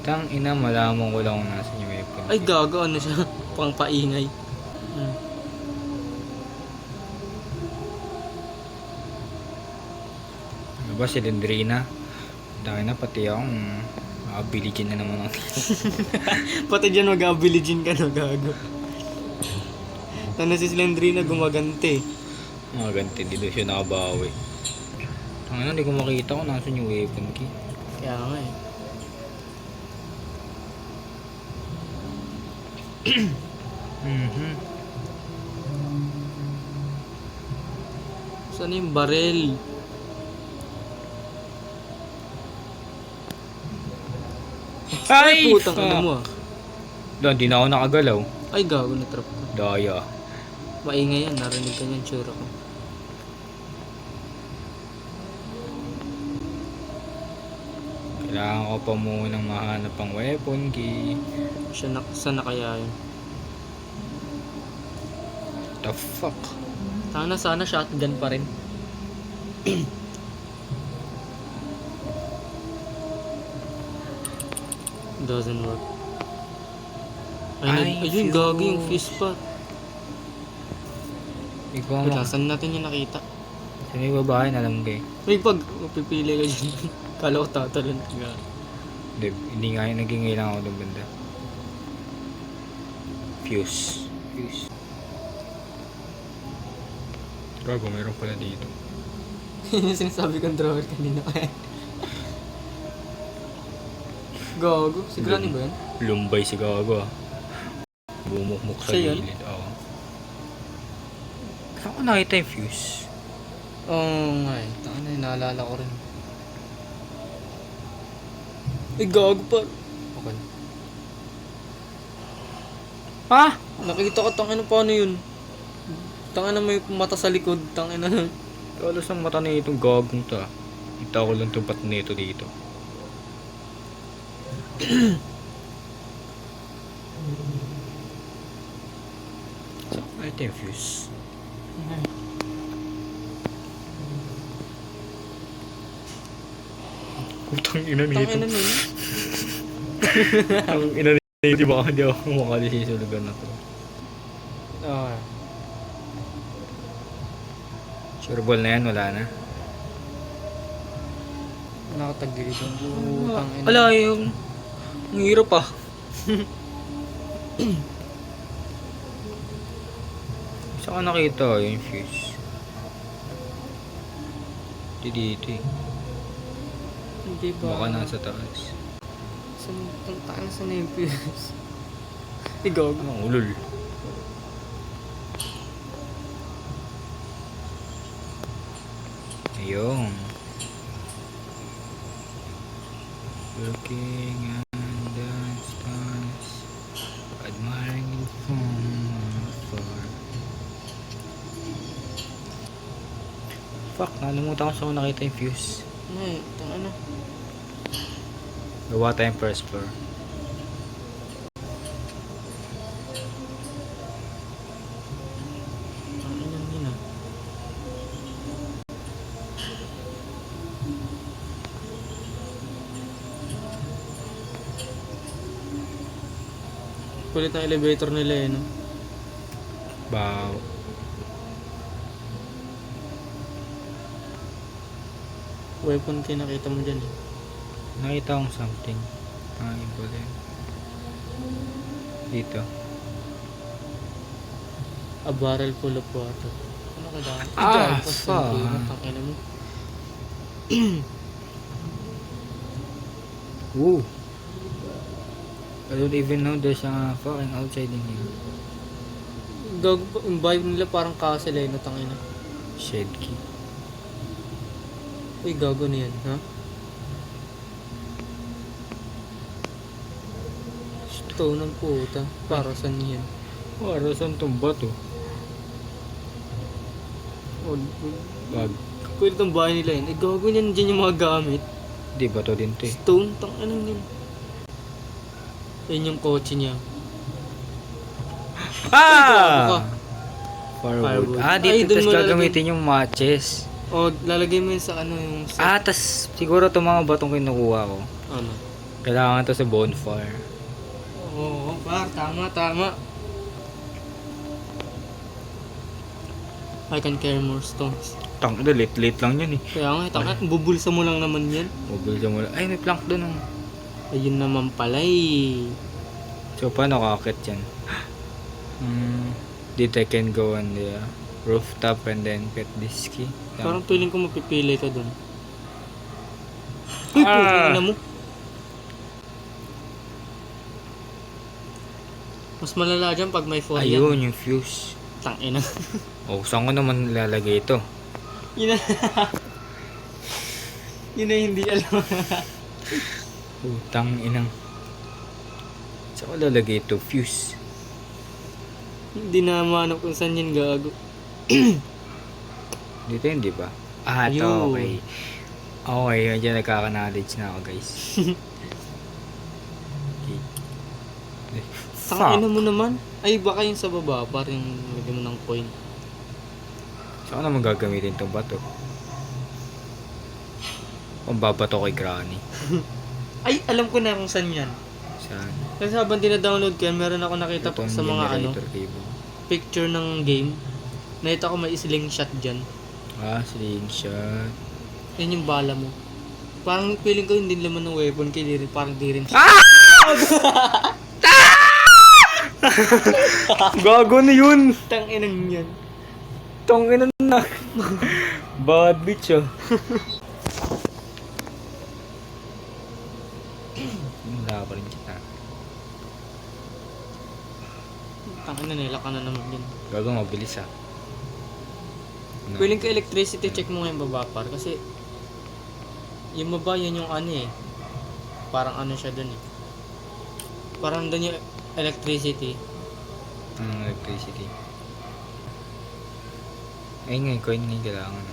Tang ina, malaman ko lang kung nasa yung weapon. Ay, gago. Ano siya? Pang paingay. Ano ba, si Dendrina? Dahil na, pati akong abiligin na naman ako. Pati dyan mag-abiligin ka na, gago. Sana si Slendrina gumagante. Mga ganti, di doon siya nakabawi. Ang ina, hindi ko makita kung nasa yung weapon key. Kaya nga eh. Mhm. Saan yung barel? Ay, putang fuck! ano mo ah. Doon, di na ako nakagalaw. Ay, gago na trap ko. Daya. Maingay yan, narinig ka niyan tsura ko. Kailangan ko pa munang mahanap ang weapon key. Saan na kaya yun? The fuck? Sana shotgun pa rin. Doesn't work. Ay, Ayun, fuse. gago yung fuse pa. Ikaw Wait mo. lang, saan natin yung nakita? Sa may babae na lang gay. May pag pipili ka dyan. Kala ko tatalon ka. Hindi nga yun, naging ngayon ako doon banda. Fuse. Gago, meron pala dito. Yung sinasabi kong drawer kanina kaya. Gago, si Granny ba yan? Lumbay si Gago ah. Bumukmuk sa Siya yun? gilid. Oo. Saan ko nakita yung fuse? Oo nga eh. Taka na, naalala ko rin. Ay, gago pa. Okay. Ah! Nakikita ko, tangina paano yun? Tangina may mata sa likod, tangina. Kalos ang mata na itong gagong to ah. Kita ko lang itong pat nito dito. So, ito yung fuse. Putang ina nito. Tangina nun. Ang ina nito, baka hindi ako makali sa lugar na to. Okay. Sure ball na yan, wala na. Nakatagilid yung putang ina. Wala yung... Ang hirap ah. Saan ka nakita yung fuse? Hindi dito eh. Hindi ba? Baka nasa taas. Saan na yung fuse? Ay, gago. Ang ulol. Ayun. Looking at the stars, admiring it from afar. Fuck, nalimutan ko saan ko nakita yung fuse. Ay, tangina. Gawa tayong first floor. Tangina yun ah. Kulit ang elevator nila eh, no? Wow. Weapon kayo nakita mo dyan eh. Nakita akong something. Pangin ko din. Dito. A barrel full of water. Ano kailangan? Ah, fuck. fuck. Tangina mo. Woo. I don't even know there's a fucking outside in here. Gago pa, yung vibe nila parang castle eh, no? Tangina. Shed key. Uy, gago na yan, ha? Stone ng puta. Para saan yan? Para saan tong bato? Oh, Bag. kulit ang bahay nila yun. Eh, gago niyan dyan yung mga gamit. Di bato din to eh. Stone, tanginan yun. Yan yung kotse niya. Gago ka. Firewood. Firewood. Ah, Ay, dito dun tas mo gagamitin yung matches. O, lalagay mo yun sa ano yung... Sa, Ah, tas siguro itong mga batong kinukuha ko. ano? Kailangan to sa bonfire. Oo, par. Tama. I can carry more stones. Tang ina, late lang yan eh. Kaya nga, bubulsa mo lang naman yan. Mobile mo lang. Ay, may plank doon oh. Ayun naman pala eh. So, paano kakakit yan? Dito I can go on the rooftop and then get this key. Parang feeling ko mapipili ka dun. Uy, putang ina mo. Mas malala dyan pag may 4 yan. Ayun, yung fuse. Tangina. Oh, saan ko naman ilalagay ito? Yun na. Yun na hindi alam. Utang inang. Saan ko lalagay ito? Fuse. Hindi na maano kung saan yun gago. Dito yun, di ba? Ah, ito, Ayun. okay. Okay, dyan nagkaka-knowledge na ako, guys. Okay. Tangina mo naman. Ay, baka yung sa baba. Parang lagyan mo ng coin. Saan ko naman gagamitin itong bato? Pambabato kay Granny. Ay, alam ko na kung saan yan. Saan? Kasi habang dina-download ko yan, meron ako nakita po Itong sa mga generator cable. picture ng game. Nakita ko may slingshot dyan. Ah, slingshot. Yan yung bala mo. Parang feeling ko hindi laman ng weapon kaya di rin, parang di rin. Gago na yun! Tanginang yan. Tangina na. Bad bitch oh. Wala pa rin kita. Tangina nila ka na naman din. Gago mabilis ah. Feeling ko electricity check mo nga yung baba par kasi yung baba yan yung ano eh. Parang ano siya dun eh. Parang dun yung electricity. Electricity. Ay ngayon, coin nga yung kailangan.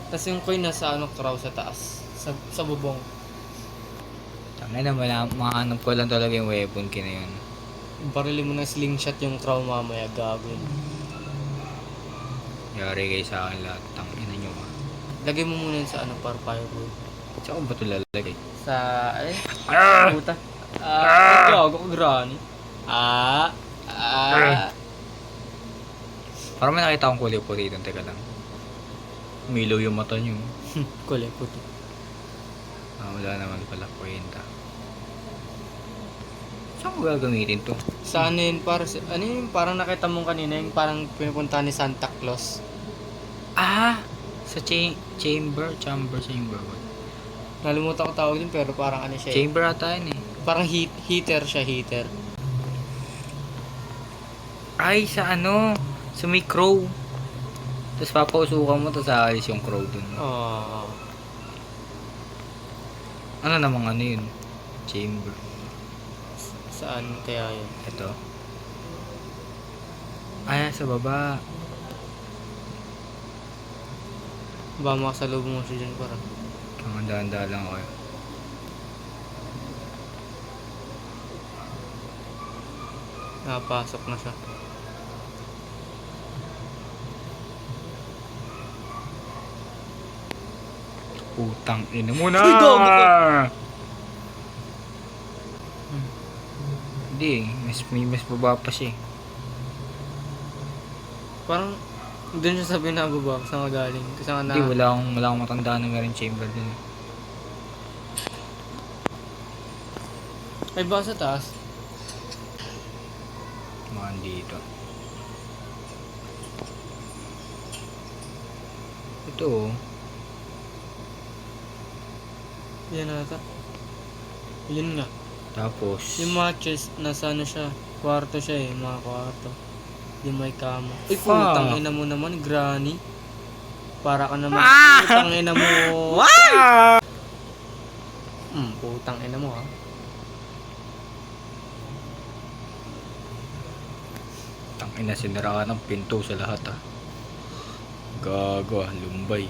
Tapos yung coin nasa ano crow sa taas. Sa bubong. Tangay na, mahanap ko lang talaga yung weapon kina yun. Barili mo ng slingshot yung crow mamaya gagawin. Yari kayo sa akin lahat. Tangina nyo ah. Lagay mo muna yun sa ano par firewood. Tsaka ba ito lalagay? Sa puta. Gago ko Granny. Parang may nakita akong kulay puti dito. Teka lang. Umilaw yung mata nyo. Kulay puti. Wala naman pala kwenta. Saan ko gagamitin to? Sa ano yun par? Ano yun parang nakita mo kanina yung parang pinupunta ni Santa Claus. Ah! Sa chamber. Nalimutan ko tawag din pero parang ano siya eh. Chamber ata yun eh. Parang heater siya, heater. Ay, sa ano? Sa may crow. Tapos papausukan mo, tapos aalis yung crow dun. Ano namang ano yun? Chamber. Saan kaya yun? Ito. Ay, sa baba. Ba makasalubong mo siya dyan parang. Ang handa lang ako. Nakapasok na siya. Putang ina mo na! Uy, gago ka! Hindi, may mas baba pa siya eh. Parang doon siya sa binababa saan ka galing. Kasi nga na... Hindi, wala akong matanda na meron chamber din. Ay ba sa taas? Mga dito. Ito oh. Yan ata. Yun nga. Tapos, Yung matches, nasa ano siya. Kwarto siya eh, mga kwarto. Yung may kama. Uy, Fuck. putang ina mo naman, Granny. Para ka naman. Putang ina mo. Putang ina mo ha. tangina sinara ka ng pinto sa lahat ah. Gago ah, lumbay.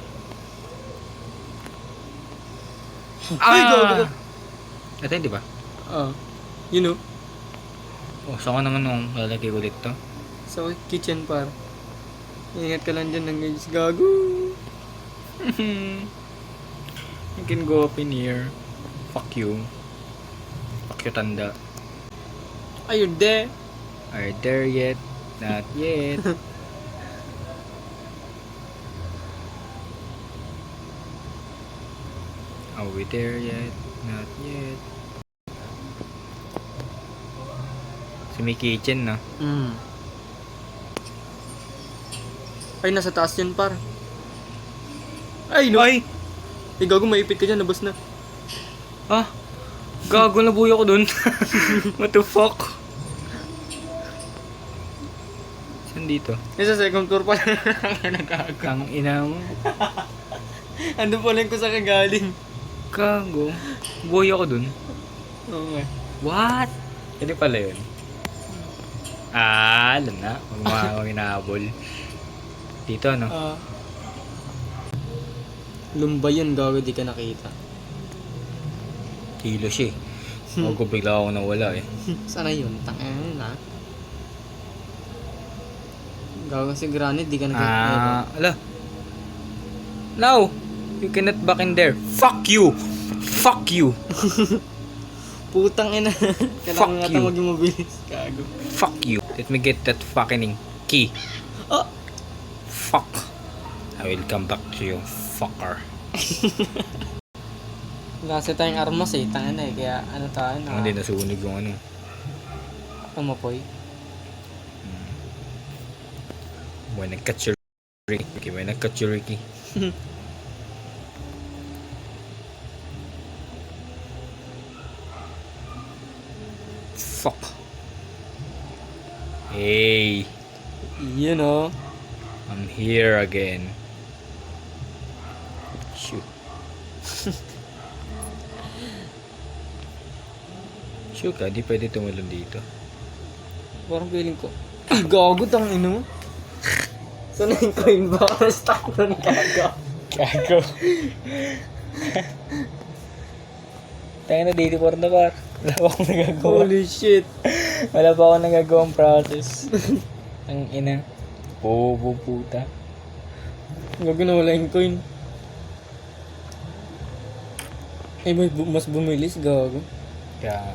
Ay, gago. Ito yun, di ba? You know. Oh, saan ko naman nung lalagay ulit to? Sa kitchen par. Ingat ka lang dyan ng gags gago. can go up in here. Fuck you. Fuck you, tanda. Are you there? Are you there yet? Not yet. Are we there yet? Not yet. Sa may kitchen, no? Ay, nasa taas yun, par. Ay, no! Ay! Eh, gago, maipit ka dyan, nabas na. Ah! Gago na buhay ako dun. What the fuck? Saan dito? Yung sa second floor pa lang. Kang ina mo. Ando pa lang ko sa kagaling. Gago. Buhay ako dun. Oo nga. What? Hindi pala yun. Ah, alam na. Huwag inahabol. Dito, no? Lumbay yun, gago, di ka nakita. Kilo siya eh. Ako bigla ako nawala eh. Sana yun, tangin na. Gago si Granite, di ka nakita. Ah, ala. No! You cannot back in there. Fuck you! Fuck you! Putang ina. Kailangan nga you. maging mabilis. Gago. Fuck you. Let me get that fucking key. Oh! Fuck. I will come back to you, fucker. Nasa tayong armas eh, tangin na eh. Kaya ano tayo na. Hindi nasunog yung ano. Umapoy. When I catch your Ricky. When I catch your Ricky. Fuck. Hey. You know. I'm here again. Shoot. Shoot ka, di pwede tumalon dito. Parang feeling ko. Ay, gago, tangin mo. Sana yung coin ba? Na-stuck nun, gago. Gago. Tayo na dito por na par. Wala pa akong nagagawa. Holy shit. Wala pa akong nagagawang process. Ang ina. Bobo puta. Gago na wala yung coin. Ay, mas bumilis, gago. Kaya,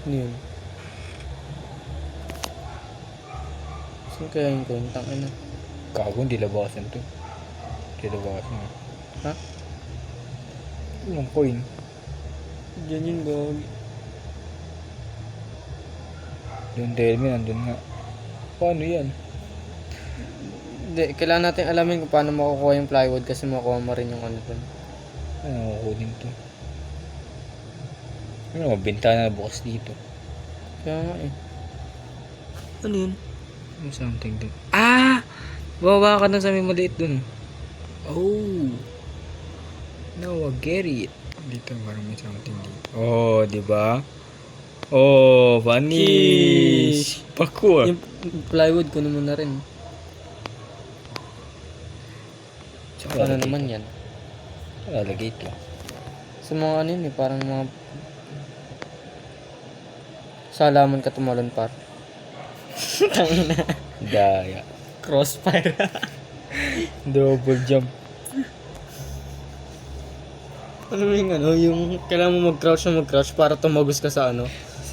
Ano yun? Saan kaya yung coin? Tangin na. gago, hindi labasan to. Hindi labasan. Ha? Yung coin. Diyan yun, gago. Yung Delmi, nandun nga. Paano yan? Hindi, kailangan natin alamin kung paano makukuha yung plywood kasi makuha mo rin yung ano dun. Ano kukunin to? Ano, bintana na bukas dito. Kaya nga eh. Ano yun? Ano something dun? Ah! Bawa ka dun sa may maliit dun. Oh! Now I get it. Dito, parang may something dito. Oh, di ba? Oh, vanish! Parkour! Yung plywood kunin mo na rin. Tsaka Ano naman yan? lalagay ito. Sa mga ano yun eh, parang mga salaman ka tumalon par. Tangina. Daya. Crossfire. Double jump. Ano yung ano, yung kailangan mo mag-crouch para tumagos ka sa ano.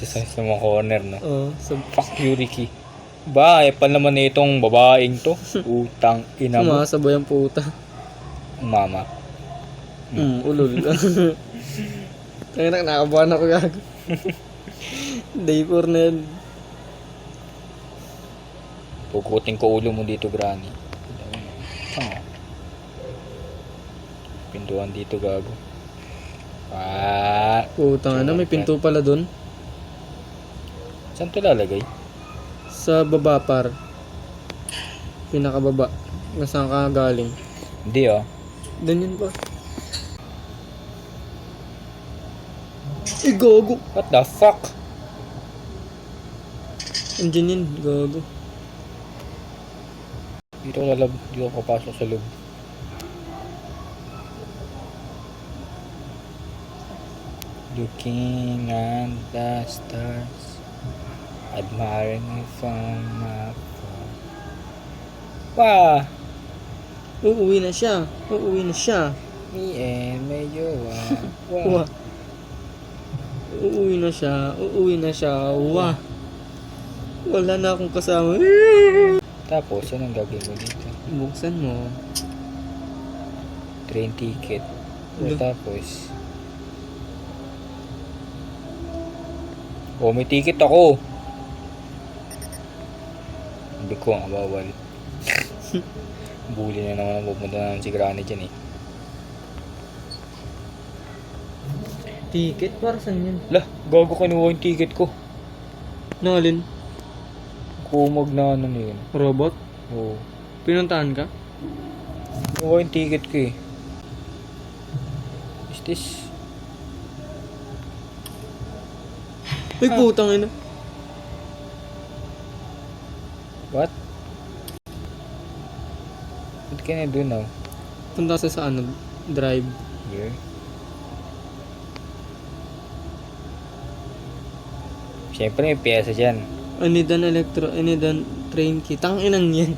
Sa mga corner, no? So, Fuck you, Ricky. Ba, epal naman na itong babaeng to. Utang ina mo. sumasabay ang puta. Mama. Ulol. Kaya nakakabahan ako gago. Day 4 na yan. Pukutin ko ulo mo dito, Granny. Ah. Pintuan dito, gago. Ah. Putang na, may pinto pala dun. Saan to lalagay? Sa baba par. Pinakababa. Nasaan ka galing? Hindi, oh. Doon yun pa. Gago. What the fuck? Andiyan yun, gago. Dito ko lalab. Dito ko papasok sa loob. Looking at the stars, admiring from afar. Wah! Uuwi na siya. Uuwi na siya. Me and my jowa. Wah. Uuwi na siya. Uuwi na siya. Wah. Wala na akong kasama. Tapos, anong gagawin mo dito? Buksan mo. Train ticket. Ano? Tapos, may ticket ako. Hindi ko ang bawal. Bully na naman ang pupunta naman si Granny dyan eh. Ticket? Para saan yan? Lah, gago kinuha yung ticket ko. Nalin? Kumag na ano na yun. Robot? Oo. Pinuntahan ka? Kinuha yung ticket ko eh. Is this? Ay, putang ina. What? What can I do now? Punta sa ano? Drive. Here? Siyempre may pyesa dyan. I need an train key. Tang inang yan.